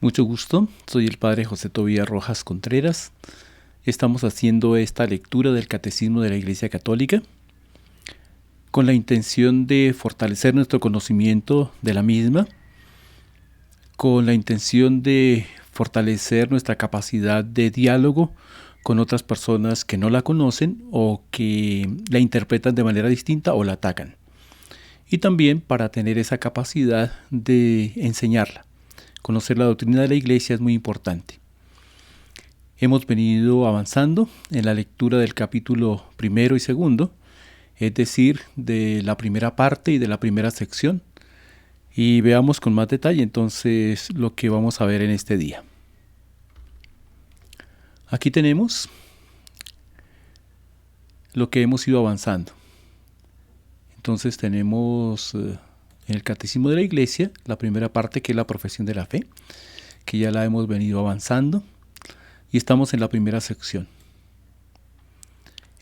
Mucho gusto, soy el padre José Tobías Rojas Contreras. Estamos haciendo esta lectura del Catecismo de la Iglesia Católica con la intención de fortalecer nuestro conocimiento de la misma, con la intención de fortalecer nuestra capacidad de diálogo con otras personas que no la conocen o que la interpretan de manera distinta o la atacan. Y también para tener esa capacidad de enseñarla. Conocer la doctrina de la Iglesia es muy importante. Hemos venido avanzando en la lectura del capítulo primero y segundo, es decir, de la primera parte y de la primera sección. Y veamos con más detalle entonces lo que vamos a ver en este día. Aquí tenemos lo que hemos ido avanzando. Entonces tenemos en el Catecismo de la Iglesia la primera parte, que es la profesión de la fe, que ya la hemos venido avanzando. Y estamos en la primera sección.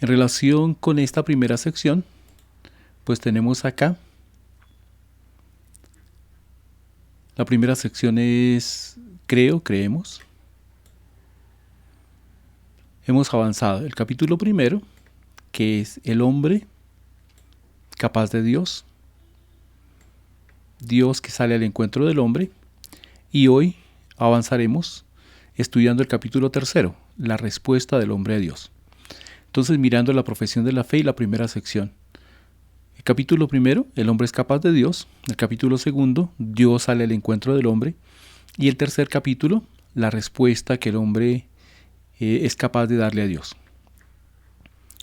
En relación con esta primera sección, pues tenemos acá. La primera sección es creemos. Hemos avanzado el capítulo primero, que es el hombre capaz de Dios. Dios que sale al encuentro del hombre. Y hoy avanzaremos estudiando el capítulo tercero, la respuesta del hombre a Dios. Entonces, mirando la profesión de la fe y la primera sección. El capítulo primero, el hombre es capaz de Dios. El capítulo segundo, Dios sale al encuentro del hombre. Y el tercer capítulo, la respuesta que el hombre es capaz de darle a Dios.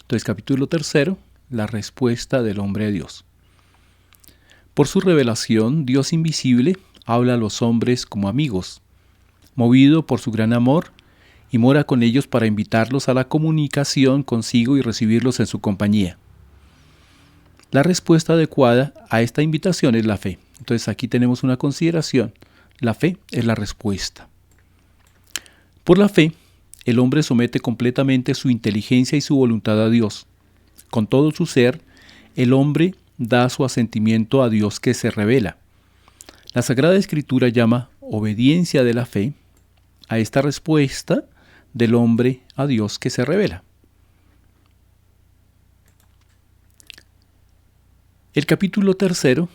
Entonces, capítulo tercero, la respuesta del hombre a Dios. Por su revelación, Dios invisible habla a los hombres como amigos, movido por su gran amor, y mora con ellos para invitarlos a la comunicación consigo y recibirlos en su compañía. La respuesta adecuada a esta invitación es la fe. Entonces aquí tenemos una consideración. La fe es la respuesta. Por la fe, el hombre somete completamente su inteligencia y su voluntad a Dios. Con todo su ser, el hombre da su asentimiento a Dios que se revela. La Sagrada Escritura llama obediencia de la fe a esta respuesta del hombre a Dios que se revela. El capítulo tercero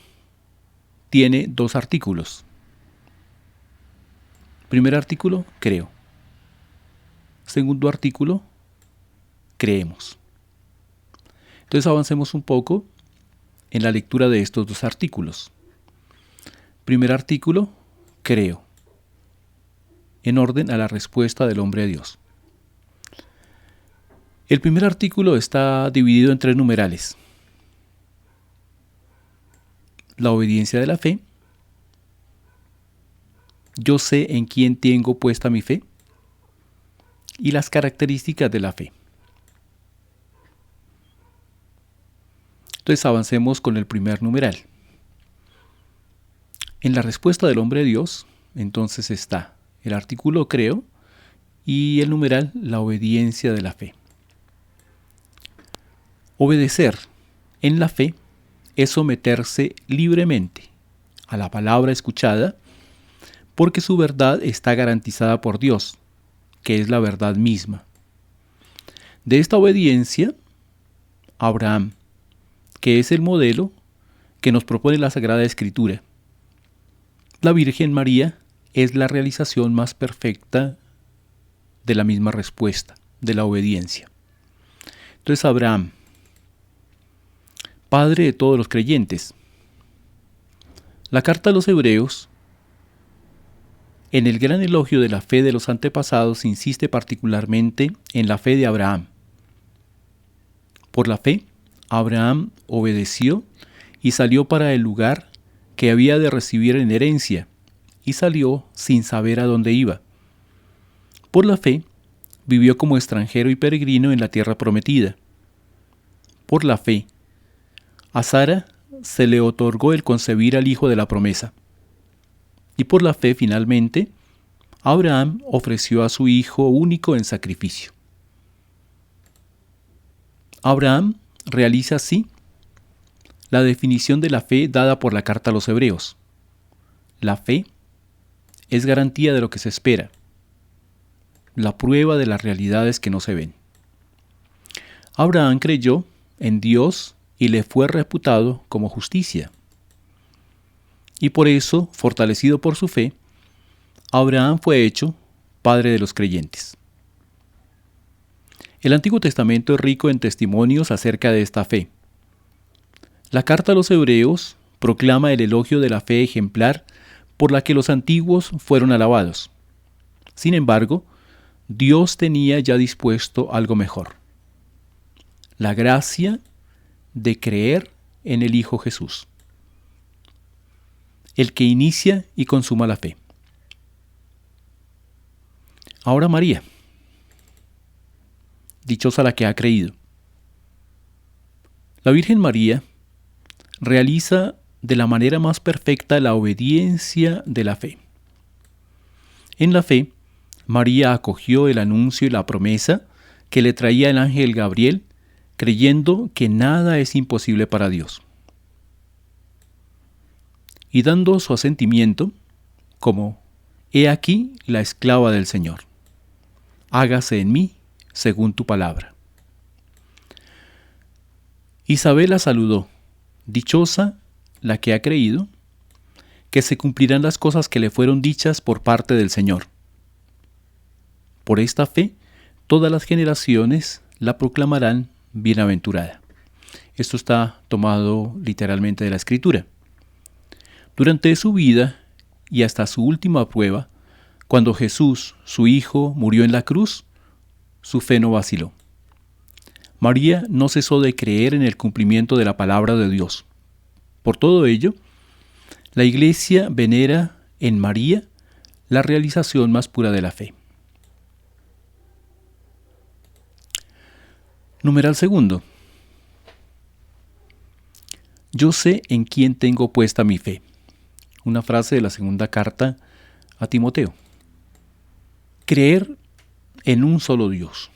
tiene dos artículos. Primer artículo, creo. Segundo artículo, creemos. Entonces avancemos un poco en la lectura de estos dos artículos. Primer artículo, creo. En orden a la respuesta del hombre a Dios. El primer artículo está dividido en tres numerales. La obediencia de la fe. Yo sé en quién tengo puesta mi fe. Y las características de la fe. Entonces avancemos con el primer numeral. En la respuesta del hombre a Dios, entonces está el artículo creo y el numeral la obediencia de la fe. Obedecer en la fe es someterse libremente a la palabra escuchada, porque su verdad está garantizada por Dios, que es la verdad misma. De esta obediencia, Abraham, que es el modelo que nos propone la Sagrada Escritura. La Virgen María es la realización más perfecta de la misma respuesta, de la obediencia. Entonces Abraham, padre de todos los creyentes. La carta a los Hebreos, en el gran elogio de la fe de los antepasados, insiste particularmente en la fe de Abraham. Por la fe, Abraham obedeció y salió para el lugar que había de recibir en herencia, y salió sin saber a dónde iba. Por la fe, vivió como extranjero y peregrino en la tierra prometida. Por la fe, a Sara se le otorgó el concebir al hijo de la promesa. Y por la fe, finalmente, Abraham ofreció a su hijo único en sacrificio. Abraham realiza así la definición de la fe dada por la carta a los Hebreos. La fe es garantía de lo que se espera, la prueba de las realidades que no se ven. Abraham creyó en Dios y le fue reputado como justicia. Y por eso, fortalecido por su fe, Abraham fue hecho padre de los creyentes. El Antiguo Testamento es rico en testimonios acerca de esta fe. La carta a los Hebreos proclama el elogio de la fe ejemplar por la que los antiguos fueron alabados. Sin embargo, Dios tenía ya dispuesto algo mejor: la gracia de creer en el Hijo Jesús, el que inicia y consuma la fe. Ahora María, dichosa la que ha creído. La Virgen María realiza de la manera más perfecta la obediencia de la fe. En la fe, María acogió el anuncio y la promesa que le traía el ángel Gabriel, creyendo que nada es imposible para Dios. Y dando su asentimiento, como: «He aquí la esclava del Señor, hágase en mí según tu palabra». Isabel la saludó: «Dichosa la que ha creído, que se cumplirán las cosas que le fueron dichas por parte del Señor. Por esta fe, todas las generaciones la proclamarán bienaventurada». Esto está tomado literalmente de la Escritura. Durante su vida y hasta su última prueba, cuando Jesús, su Hijo, murió en la cruz, su fe no vaciló. María no cesó de creer en el cumplimiento de la palabra de Dios. Por todo ello, la Iglesia venera en María la realización más pura de la fe. Numeral segundo. Yo sé en quién tengo puesta mi fe. Una frase de la segunda carta a Timoteo. Creer en un solo Dios.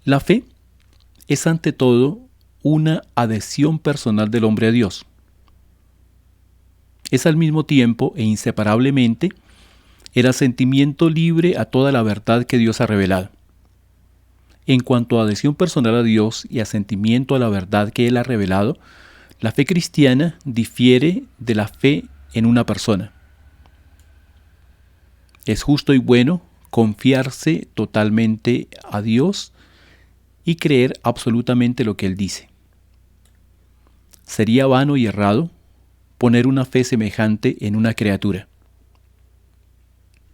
La fe es ante todo una adhesión personal del hombre a Dios. Es al mismo tiempo e inseparablemente el asentimiento libre a toda la verdad que Dios ha revelado. En cuanto a adhesión personal a Dios y asentimiento a la verdad que Él ha revelado, la fe cristiana difiere de la fe en una persona. Es justo y bueno confiarse totalmente a Dios y creer absolutamente lo que Él dice. Sería vano y errado poner una fe semejante en una criatura.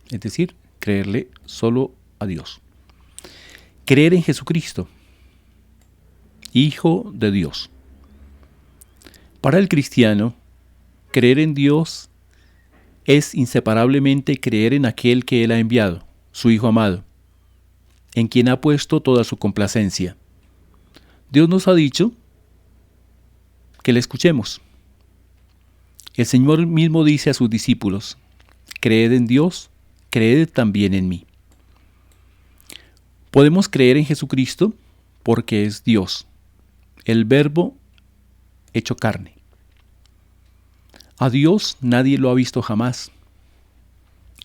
Es decir, creerle solo a Dios. Creer en Jesucristo, Hijo de Dios. Para el cristiano, creer en Dios es inseparablemente creer en aquel que Él ha enviado, su Hijo amado, en quien ha puesto toda su complacencia. Dios nos ha dicho que le escuchemos. El Señor mismo dice a sus discípulos: «Creed en Dios, creed también en mí». Podemos creer en Jesucristo porque es Dios, el Verbo hecho carne. A Dios nadie lo ha visto jamás.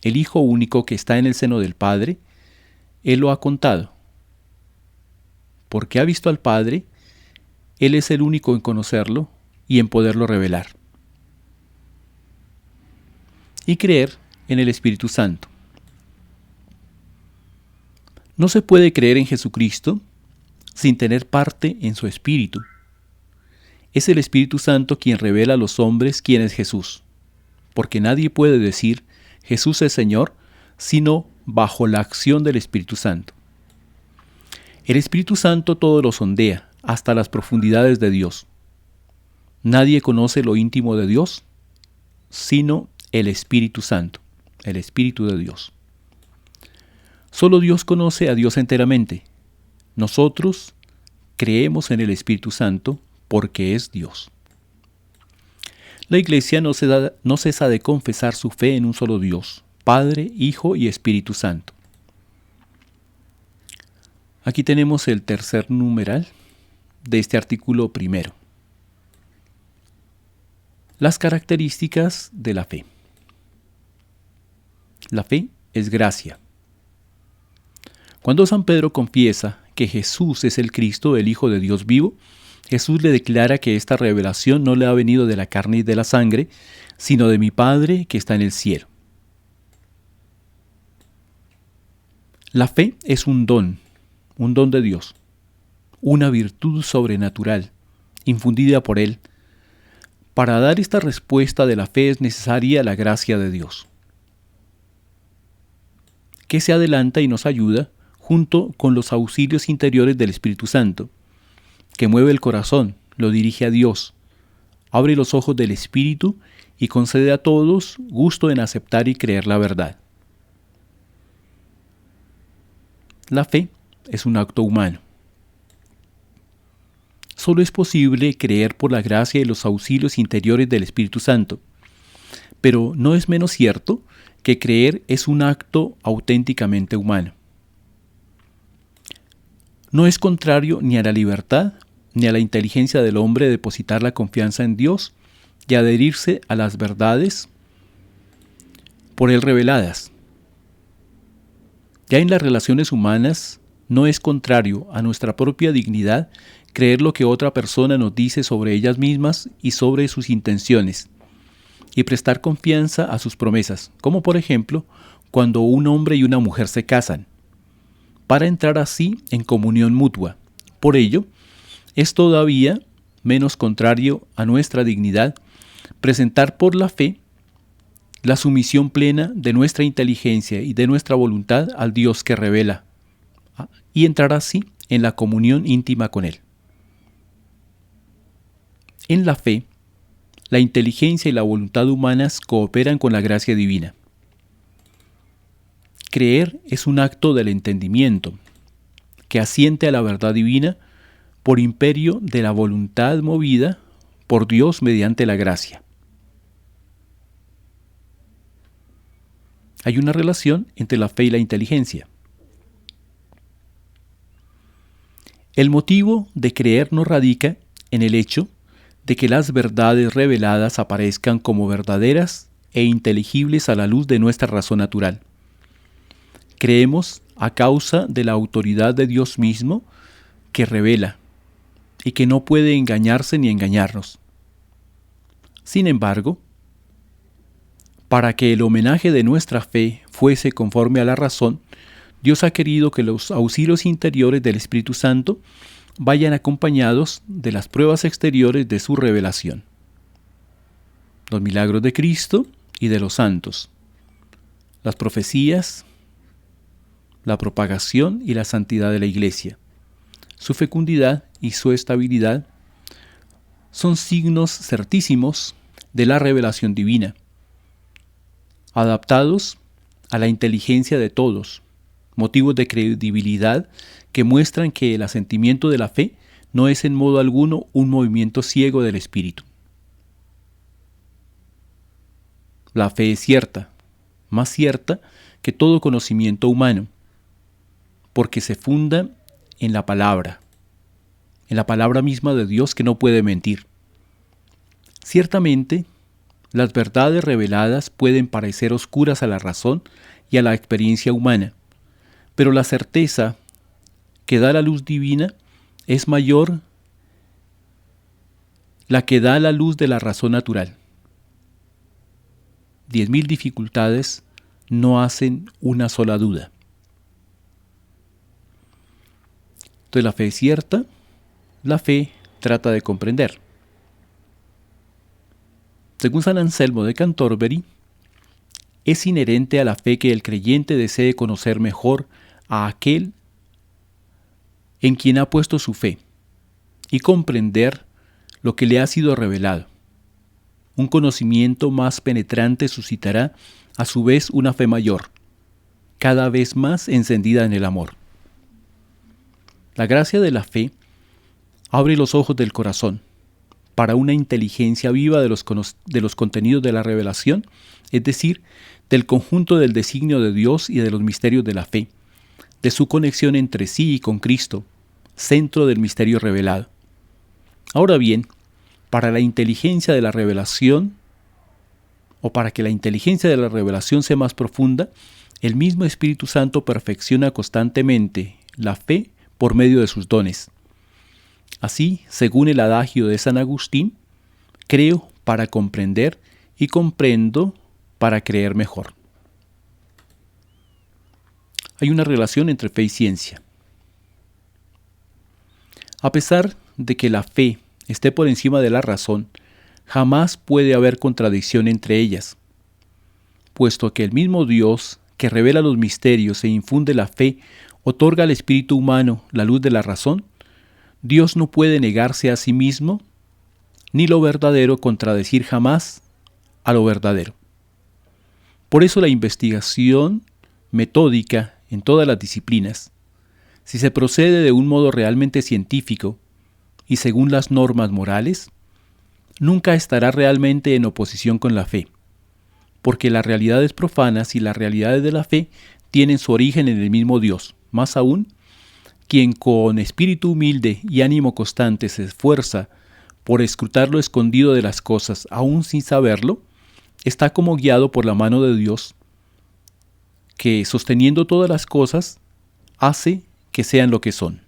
El Hijo único que está en el seno del Padre, Él lo ha contado. Porque ha visto al Padre, Él es el único en conocerlo y en poderlo revelar. Y creer en el Espíritu Santo. No se puede creer en Jesucristo sin tener parte en su Espíritu. Es el Espíritu Santo quien revela a los hombres quién es Jesús, porque nadie puede decir Jesús es Señor sino bajo la acción del Espíritu Santo. El Espíritu Santo todo lo sondea, hasta las profundidades de Dios. Nadie conoce lo íntimo de Dios sino el Espíritu Santo, el Espíritu de Dios. Solo Dios conoce a Dios enteramente. Nosotros creemos en el Espíritu Santo porque es Dios. La Iglesia no cesa de confesar su fe en un solo Dios, Padre, Hijo y Espíritu Santo. Aquí tenemos el tercer numeral de este artículo primero. Las características de la fe. La fe es gracia. Cuando San Pedro confiesa que Jesús es el Cristo, el Hijo de Dios vivo, Jesús le declara que esta revelación no le ha venido de la carne y de la sangre, sino de mi Padre que está en el cielo. La fe es un don de Dios, una virtud sobrenatural, infundida por Él. Para dar esta respuesta de la fe es necesaria la gracia de Dios, que se adelanta y nos ayuda junto con los auxilios interiores del Espíritu Santo, que mueve el corazón, lo dirige a Dios, abre los ojos del Espíritu y concede a todos gusto en aceptar y creer la verdad. La fe es un acto humano. Solo es posible creer por la gracia y los auxilios interiores del Espíritu Santo, pero no es menos cierto que creer es un acto auténticamente humano. No es contrario ni a la libertad ni a la inteligencia del hombre depositar la confianza en Dios y adherirse a las verdades por Él reveladas. Ya en las relaciones humanas no es contrario a nuestra propia dignidad creer lo que otra persona nos dice sobre ellas mismas y sobre sus intenciones, y prestar confianza a sus promesas, como por ejemplo cuando un hombre y una mujer se casan, para entrar así en comunión mutua. Por ello, es todavía menos contrario a nuestra dignidad presentar por la fe la sumisión plena de nuestra inteligencia y de nuestra voluntad al Dios que revela, y entrar así en la comunión íntima con Él. En la fe, la inteligencia y la voluntad humanas cooperan con la gracia divina. Creer es un acto del entendimiento, que asiente a la verdad divina por imperio de la voluntad movida por Dios mediante la gracia. Hay una relación entre la fe y la inteligencia. El motivo de creer no radica en el hecho de que las verdades reveladas aparezcan como verdaderas e inteligibles a la luz de nuestra razón natural. Creemos a causa de la autoridad de Dios mismo que revela y que no puede engañarse ni engañarnos. Sin embargo, para que el homenaje de nuestra fe fuese conforme a la razón, Dios ha querido que los auxilios interiores del Espíritu Santo vayan acompañados de las pruebas exteriores de su revelación, los milagros de Cristo y de los santos, las profecías, la propagación y la santidad de la Iglesia. Su fecundidad y su estabilidad son signos certísimos de la revelación divina, adaptados a la inteligencia de todos, motivos de credibilidad que muestran que el asentimiento de la fe no es en modo alguno un movimiento ciego del espíritu. La fe es cierta, más cierta que todo conocimiento humano, porque se funda en la palabra misma de Dios que no puede mentir. Ciertamente, las verdades reveladas pueden parecer oscuras a la razón y a la experiencia humana, pero la certeza que da la luz divina es mayor la que da la luz de la razón natural. 10.000 dificultades no hacen una sola duda. Entonces la fe es cierta, la fe trata de comprender. Según San Anselmo de Canterbury, es inherente a la fe que el creyente desee conocer mejor a aquel en quien ha puesto su fe y comprender lo que le ha sido revelado. Un conocimiento más penetrante suscitará a su vez una fe mayor, cada vez más encendida en el amor. La gracia de la fe abre los ojos del corazón para una inteligencia viva de los contenidos de la revelación, es decir, del conjunto del designio de Dios y de los misterios de la fe, de su conexión entre sí y con Cristo, centro del misterio revelado. Ahora bien, para la inteligencia de la revelación, o para que la inteligencia de la revelación sea más profunda, el mismo Espíritu Santo perfecciona constantemente la fe por medio de sus dones. Así, según el adagio de San Agustín, creo para comprender y comprendo para creer mejor. Hay una relación entre fe y ciencia. A pesar de que la fe esté por encima de la razón, jamás puede haber contradicción entre ellas, puesto que el mismo Dios que revela los misterios e infunde la fe, otorga al espíritu humano la luz de la razón. Dios no puede negarse a sí mismo, ni lo verdadero contradecir jamás a lo verdadero. Por eso la investigación metódica en todas las disciplinas, si se procede de un modo realmente científico y según las normas morales, nunca estará realmente en oposición con la fe, porque las realidades profanas y las realidades de la fe tienen su origen en el mismo Dios. Más aún, quien con espíritu humilde y ánimo constante se esfuerza por escrutar lo escondido de las cosas, aún sin saberlo, está como guiado por la mano de Dios, que, sosteniendo todas las cosas, hace que sean lo que son.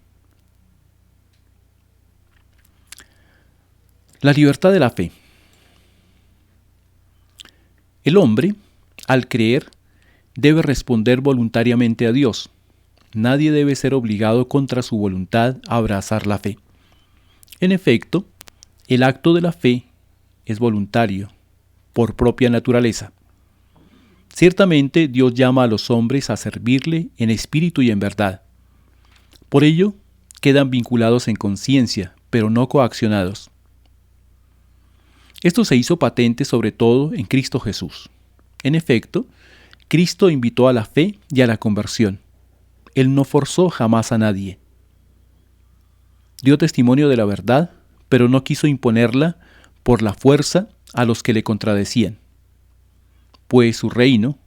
La libertad de la fe. El hombre, al creer, debe responder voluntariamente a Dios. Nadie debe ser obligado contra su voluntad a abrazar la fe. En efecto, el acto de la fe es voluntario, por propia naturaleza. Ciertamente Dios llama a los hombres a servirle en espíritu y en verdad. Por ello, quedan vinculados en conciencia, pero no coaccionados. Esto se hizo patente sobre todo en Cristo Jesús. En efecto, Cristo invitó a la fe y a la conversión. Él no forzó jamás a nadie. Dio testimonio de la verdad, pero no quiso imponerla por la fuerza a los que le contradecían, pues su reino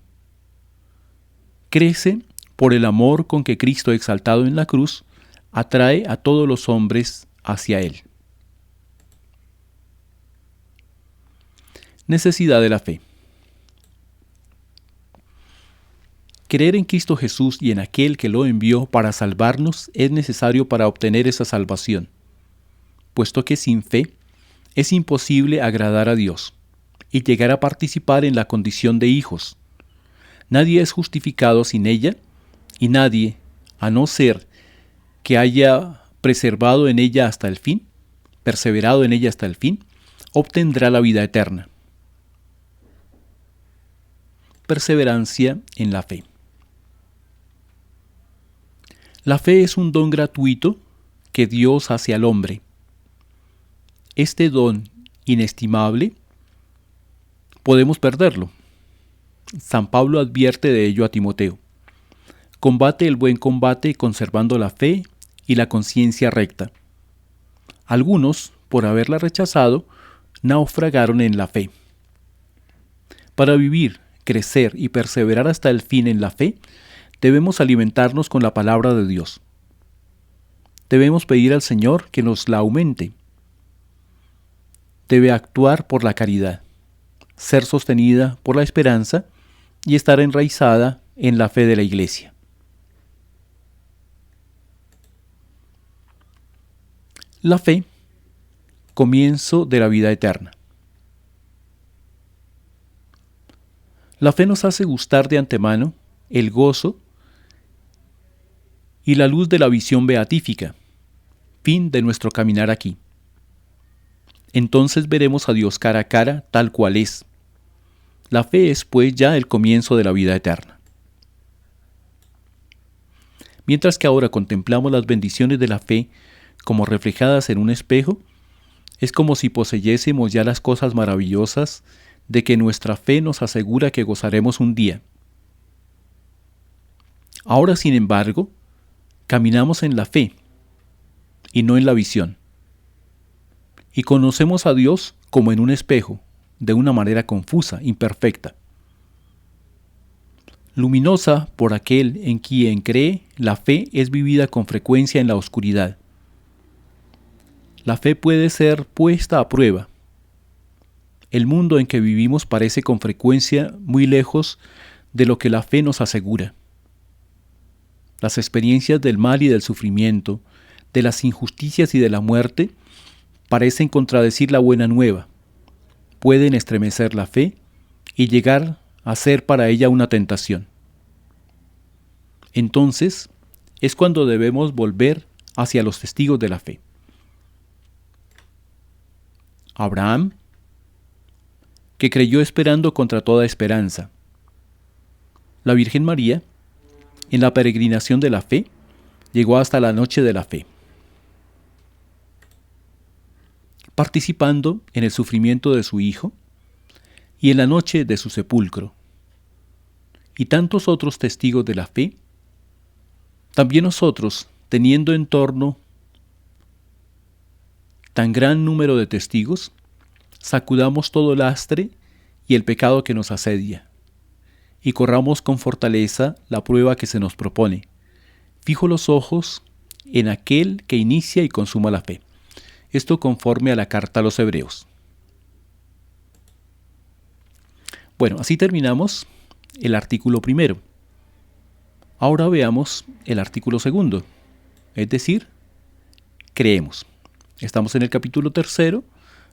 crece por el amor con que Cristo, exaltado en la cruz, atrae a todos los hombres hacia Él. Necesidad de la fe. Creer en Cristo Jesús y en aquel que lo envió para salvarnos es necesario para obtener esa salvación, puesto que sin fe es imposible agradar a Dios y llegar a participar en la condición de hijos. Nadie es justificado sin ella, y nadie, a no ser que haya perseverado en ella hasta el fin, obtendrá la vida eterna. Perseverancia en la fe. La fe es un don gratuito que Dios hace al hombre. Este don inestimable podemos perderlo. San Pablo advierte de ello a Timoteo. Combate el buen combate conservando la fe y la conciencia recta. Algunos, por haberla rechazado, naufragaron en la fe. Para vivir, crecer y perseverar hasta el fin en la fe, debemos alimentarnos con la palabra de Dios. Debemos pedir al Señor que nos la aumente. Debe actuar por la caridad, ser sostenida por la esperanza y estar enraizada en la fe de la Iglesia. La fe, comienzo de la vida eterna. La fe nos hace gustar de antemano el gozo y la luz de la visión beatífica, fin de nuestro caminar aquí. Entonces veremos a Dios cara a cara tal cual es. La fe es pues ya el comienzo de la vida eterna. Mientras que ahora contemplamos las bendiciones de la fe como reflejadas en un espejo, es como si poseyésemos ya las cosas maravillosas de que nuestra fe nos asegura que gozaremos un día. Ahora, sin embargo, caminamos en la fe y no en la visión. Y conocemos a Dios como en un espejo, de una manera confusa, imperfecta. Luminosa por aquel en quien cree, la fe es vivida con frecuencia en la oscuridad. La fe puede ser puesta a prueba. El mundo en que vivimos parece con frecuencia muy lejos de lo que la fe nos asegura. Las experiencias del mal y del sufrimiento, de las injusticias y de la muerte, parecen contradecir la buena nueva. Pueden estremecer la fe y llegar a ser para ella una tentación. Entonces, es cuando debemos volver hacia los testigos de la fe. Abraham, que creyó esperando contra toda esperanza. La Virgen María, en la peregrinación de la fe, llegó hasta la noche de la fe, participando en el sufrimiento de su Hijo y en la noche de su sepulcro. Y tantos otros testigos de la fe, también nosotros, teniendo en torno tan gran número de testigos, sacudamos todo lastre y el pecado que nos asedia, y corramos con fortaleza la prueba que se nos propone, fijo los ojos en aquel que inicia y consuma la fe. Esto conforme a la carta a los Hebreos. Bueno, así terminamos el artículo primero. Ahora veamos el artículo segundo, es decir, creemos. Estamos en el capítulo tercero,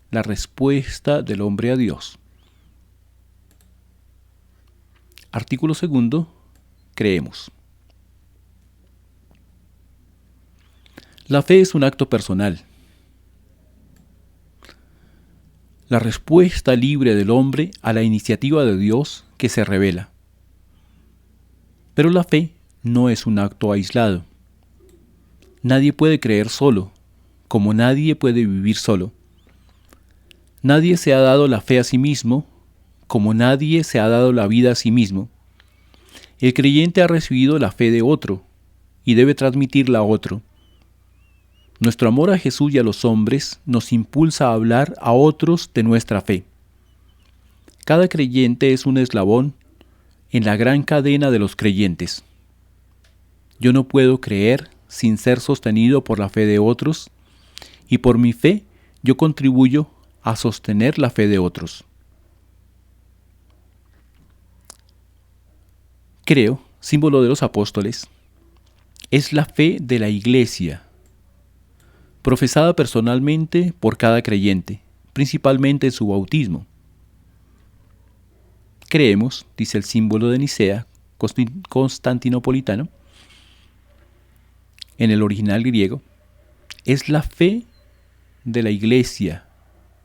la respuesta del hombre a Dios. Artículo segundo, creemos. La fe es un acto personal. La respuesta libre del hombre a la iniciativa de Dios que se revela. Pero la fe no es un acto aislado. Nadie puede creer solo, como nadie puede vivir solo. Nadie se ha dado la fe a sí mismo, como nadie se ha dado la vida a sí mismo. El creyente ha recibido la fe de otro y debe transmitirla a otro. Nuestro amor a Jesús y a los hombres nos impulsa a hablar a otros de nuestra fe. Cada creyente es un eslabón en la gran cadena de los creyentes. Yo no puedo creer sin ser sostenido por la fe de otros, y por mi fe yo contribuyo a sostener la fe de otros. Creo, símbolo de los apóstoles, es la fe de la Iglesia, profesada personalmente por cada creyente, principalmente en su bautismo. Creemos, dice el símbolo de Nicea, constantinopolitano, en el original griego, es la fe de la Iglesia,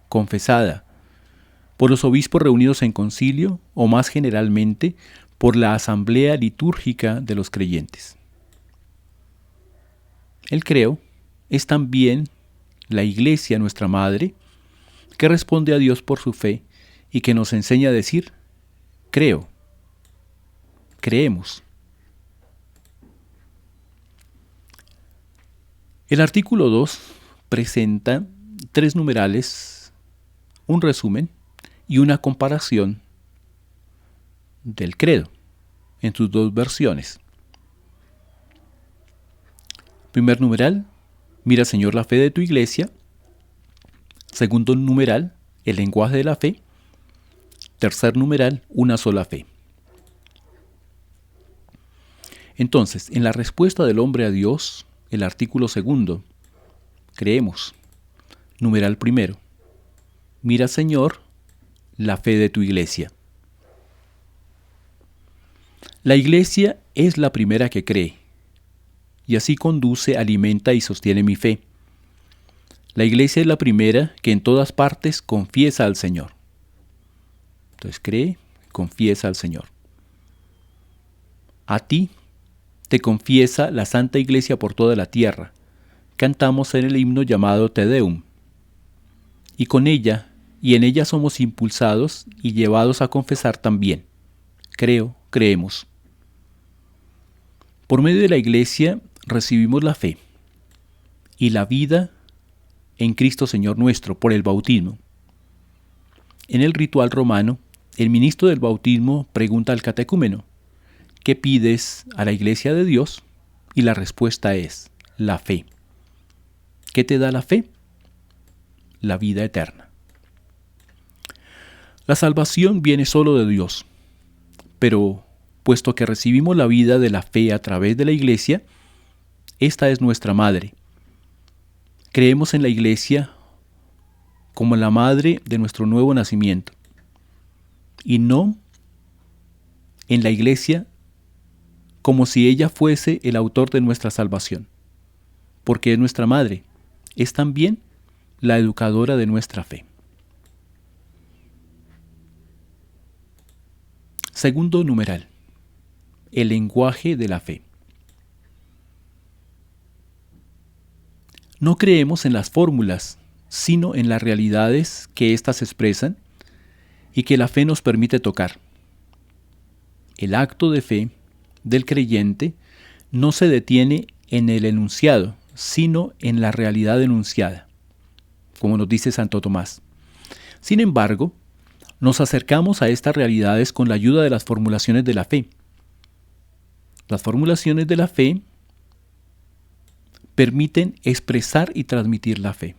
confesada por los obispos reunidos en concilio o más generalmente por la asamblea litúrgica de los creyentes. El creo es también la Iglesia, nuestra Madre, que responde a Dios por su fe y que nos enseña a decir, creo, creemos. El artículo 2 presenta 3 numerales, un resumen y una comparación del credo en sus 2 versiones. Primer numeral, mira Señor la fe de tu iglesia. Segundo numeral, el lenguaje de la fe. Tercer numeral, una sola fe. Entonces, en la respuesta del hombre a Dios, el artículo segundo, creemos. Numeral primero, mira Señor la fe de tu iglesia. La iglesia es la primera que cree, y así conduce, alimenta y sostiene mi fe. La iglesia es la primera que en todas partes confiesa al Señor. Entonces cree, confiesa al Señor. A ti te confiesa la Santa Iglesia por toda la tierra. Cantamos en el himno llamado Te Deum. Y con ella, y en ella somos impulsados y llevados a confesar también. Creo, creemos. Por medio de la Iglesia recibimos la fe y la vida en Cristo Señor nuestro por el bautismo. En el ritual romano, el ministro del bautismo pregunta al catecúmeno, ¿qué pides a la Iglesia de Dios? Y la respuesta es, la fe. ¿Qué te da la fe? la vida eterna. La salvación viene solo de Dios, pero puesto que recibimos la vida de la fe a través de la Iglesia, esta es nuestra madre. Creemos en la Iglesia como la madre de nuestro nuevo nacimiento, y no en la Iglesia como si ella fuese el autor de nuestra salvación, porque es nuestra madre, es también la educadora de nuestra fe. Segundo numeral, el lenguaje de la fe. No creemos en las fórmulas, sino en las realidades que éstas expresan y que la fe nos permite tocar. El acto de fe del creyente no se detiene en el enunciado, sino en la realidad enunciada, como nos dice Santo Tomás. Sin embargo, nos acercamos a estas realidades con la ayuda de las formulaciones de la fe. Las formulaciones de la fe permiten expresar y transmitir la fe,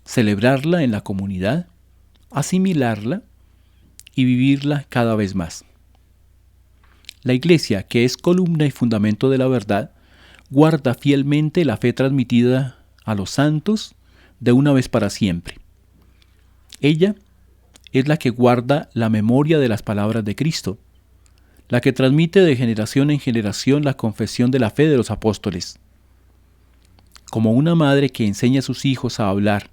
celebrarla en la comunidad, asimilarla y vivirla cada vez más. La Iglesia, que es columna y fundamento de la verdad, guarda fielmente la fe transmitida a los santos de una vez para siempre. Ella es la que guarda la memoria de las palabras de Cristo, la que transmite de generación en generación la confesión de la fe de los apóstoles. Como una madre que enseña a sus hijos a hablar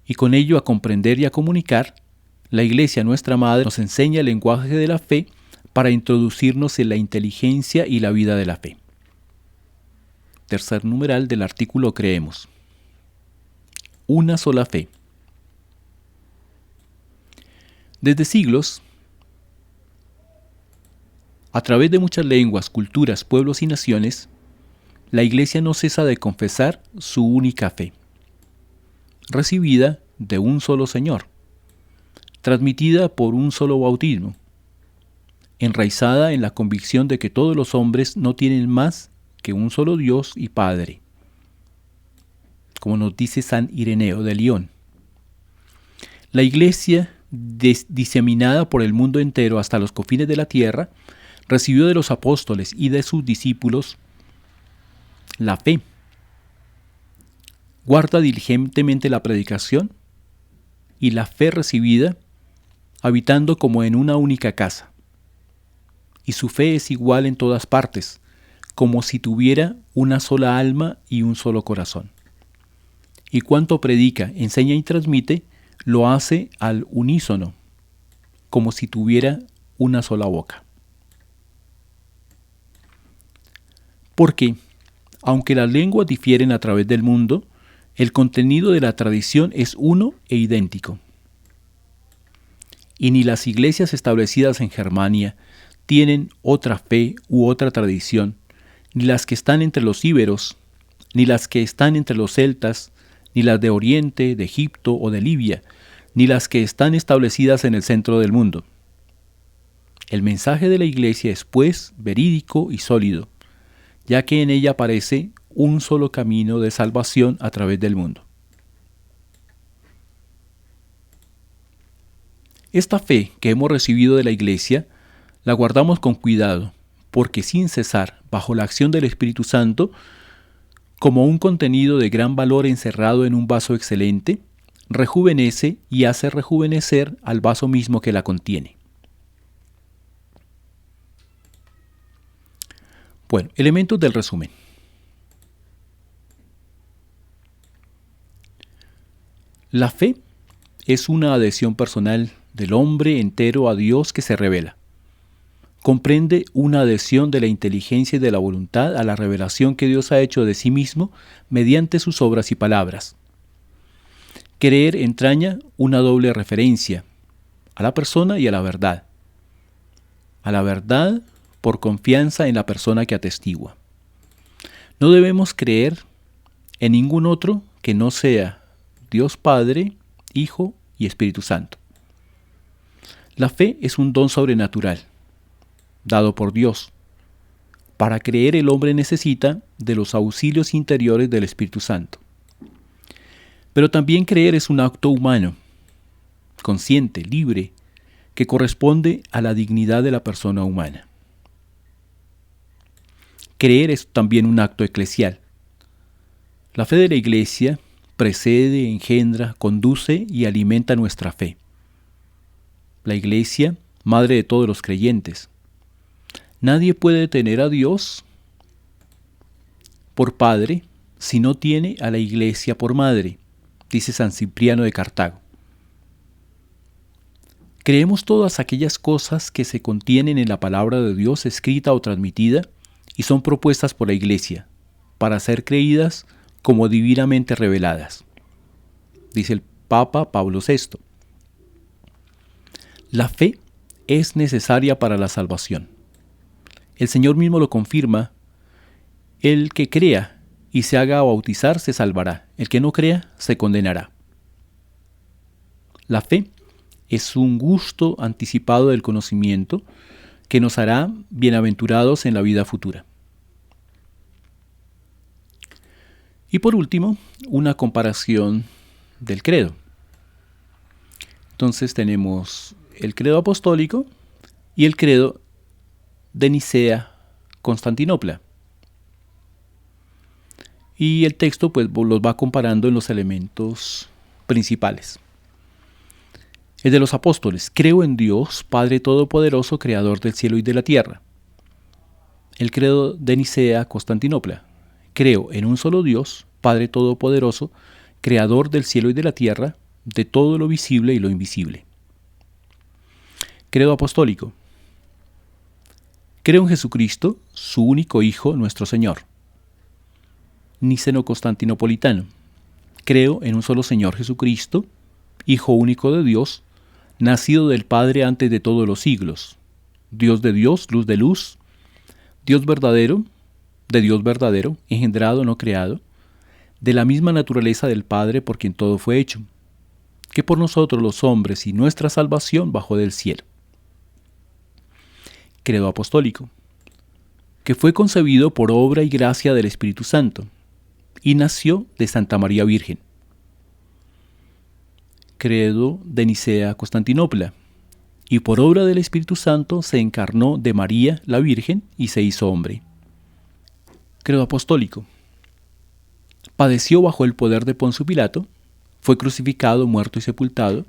y con ello a comprender y a comunicar, la Iglesia, nuestra madre, nos enseña el lenguaje de la fe para introducirnos en la inteligencia y la vida de la fe. Tercer numeral del artículo creemos. Una sola fe. Desde siglos, a través de muchas lenguas, culturas, pueblos y naciones, la Iglesia no cesa de confesar su única fe, recibida de un solo Señor, transmitida por un solo bautismo, enraizada en la convicción de que todos los hombres no tienen más que un solo Dios y Padre, como nos dice San Ireneo de León. La Iglesia, diseminada por el mundo entero hasta los confines de la tierra, recibió de los apóstoles y de sus discípulos la fe. Guarda diligentemente la predicación y la fe recibida, habitando como en una única casa. Y su fe es igual en todas partes, como si tuviera una sola alma y un solo corazón. Y cuanto predica, enseña y transmite, lo hace al unísono, como si tuviera una sola boca. Porque, aunque las lenguas difieren a través del mundo, el contenido de la tradición es uno e idéntico. Y ni las iglesias establecidas en Germania tienen otra fe u otra tradición, ni las que están entre los íberos, ni las que están entre los celtas, ni las de Oriente, de Egipto o de Libia, ni las que están establecidas en el centro del mundo. El mensaje de la Iglesia es, pues, verídico y sólido, ya que en ella aparece un solo camino de salvación a través del mundo. Esta fe que hemos recibido de la Iglesia la guardamos con cuidado, porque sin cesar, bajo la acción del Espíritu Santo, como un contenido de gran valor encerrado en un vaso excelente, rejuvenece y hace rejuvenecer al vaso mismo que la contiene. Bueno, elementos del resumen. La fe es una adhesión personal del hombre entero a Dios que se revela. Comprende una adhesión de la inteligencia y de la voluntad a la revelación que Dios ha hecho de sí mismo mediante sus obras y palabras. Creer entraña una doble referencia, a la persona y a la verdad. A la verdad por confianza en la persona que atestigua. No debemos creer en ningún otro que no sea Dios Padre, Hijo y Espíritu Santo. La fe es un don sobrenatural, dado por Dios. Para creer el hombre necesita de los auxilios interiores del Espíritu Santo. Pero también creer es un acto humano, consciente, libre, que corresponde a la dignidad de la persona humana. Creer es también un acto eclesial. La fe de la Iglesia precede, engendra, conduce y alimenta nuestra fe. La Iglesia, madre de todos los creyentes. Nadie puede tener a Dios por padre si no tiene a la Iglesia por madre, dice San Cipriano de Cartago. Creemos todas aquellas cosas que se contienen en la palabra de Dios escrita o transmitida y son propuestas por la Iglesia, para ser creídas como divinamente reveladas, dice el Papa Pablo VI. La fe es necesaria para la salvación. El Señor mismo lo confirma: el que crea y se haga bautizar se salvará, el que no crea se condenará. La fe es un gusto anticipado del conocimiento que nos hará bienaventurados en la vida futura. Y por último, una comparación del credo. Entonces tenemos el credo apostólico y el credo de Nicea, Constantinopla. Y el texto pues los va comparando en los elementos principales. El de los apóstoles: creo en Dios, Padre Todopoderoso, Creador del cielo y de la tierra. El credo de Nicea, Constantinopla: creo en un solo Dios, Padre Todopoderoso, Creador del cielo y de la tierra, de todo lo visible y lo invisible. Credo apostólico: creo en Jesucristo, su único Hijo, nuestro Señor. Niceno-constantinopolitano: creo en un solo Señor Jesucristo, Hijo único de Dios, nacido del Padre antes de todos los siglos, Dios de Dios, luz de luz, Dios verdadero, de Dios verdadero, engendrado, no creado, de la misma naturaleza del Padre por quien todo fue hecho, que por nosotros los hombres y nuestra salvación bajó del cielo. Credo apostólico: que fue concebido por obra y gracia del Espíritu Santo, y nació de Santa María Virgen. Credo de Nicea, Constantinopla: y por obra del Espíritu Santo se encarnó de María la Virgen y se hizo hombre. Credo apostólico: padeció bajo el poder de Poncio Pilato, fue crucificado, muerto y sepultado,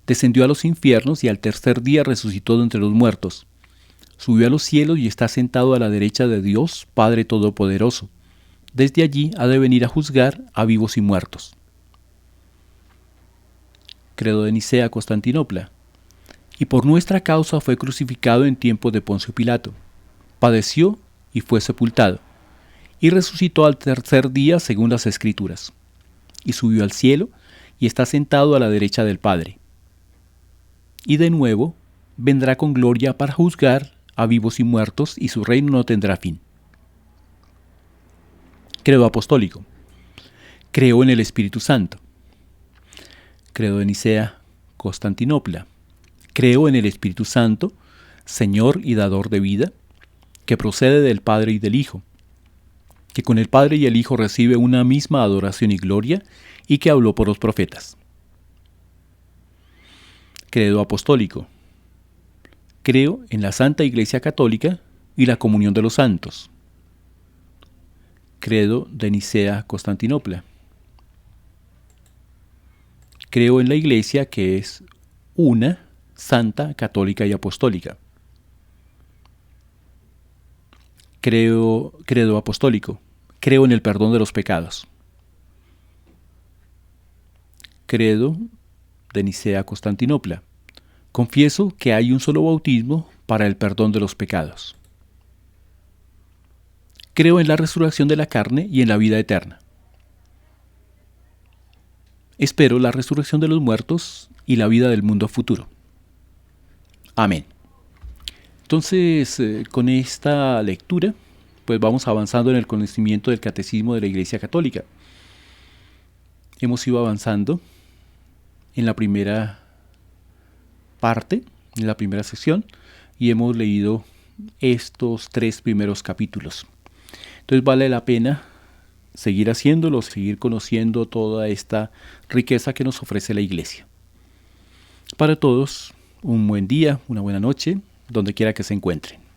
descendió a los infiernos y al tercer día resucitó de entre los muertos, subió a los cielos y está sentado a la derecha de Dios, Padre Todopoderoso. Desde allí ha de venir a juzgar a vivos y muertos. Credo de Nicea, Constantinopla: y por nuestra causa fue crucificado en tiempos de Poncio Pilato, padeció y fue sepultado, y resucitó al tercer día según las Escrituras, y subió al cielo y está sentado a la derecha del Padre. Y de nuevo vendrá con gloria para juzgar a vivos y muertos, y su reino no tendrá fin. Credo apostólico: creo en el Espíritu Santo. Credo de Nicea, Constantinopla: creo en el Espíritu Santo, Señor y dador de vida, que procede del Padre y del Hijo, que con el Padre y el Hijo recibe una misma adoración y gloria, y que habló por los profetas. Credo apostólico: creo en la Santa Iglesia Católica y la comunión de los santos. Credo de Nicea, Constantinopla: creo en la Iglesia que es una, santa, católica y apostólica. Credo apostólico: creo en el perdón de los pecados. Credo de Nicea, Constantinopla: confieso que hay un solo bautismo para el perdón de los pecados. Creo en la resurrección de la carne y en la vida eterna. Espero la resurrección de los muertos y la vida del mundo futuro. Amén. Entonces, con esta lectura, pues vamos avanzando en el conocimiento del catecismo de la Iglesia Católica. Hemos ido avanzando en la primera parte, en la primera sección, y hemos leído estos 3 primeros capítulos. Entonces vale la pena seguir haciéndolo, seguir conociendo toda esta riqueza que nos ofrece la Iglesia. Para todos, un buen día, una buena noche, donde quiera que se encuentren.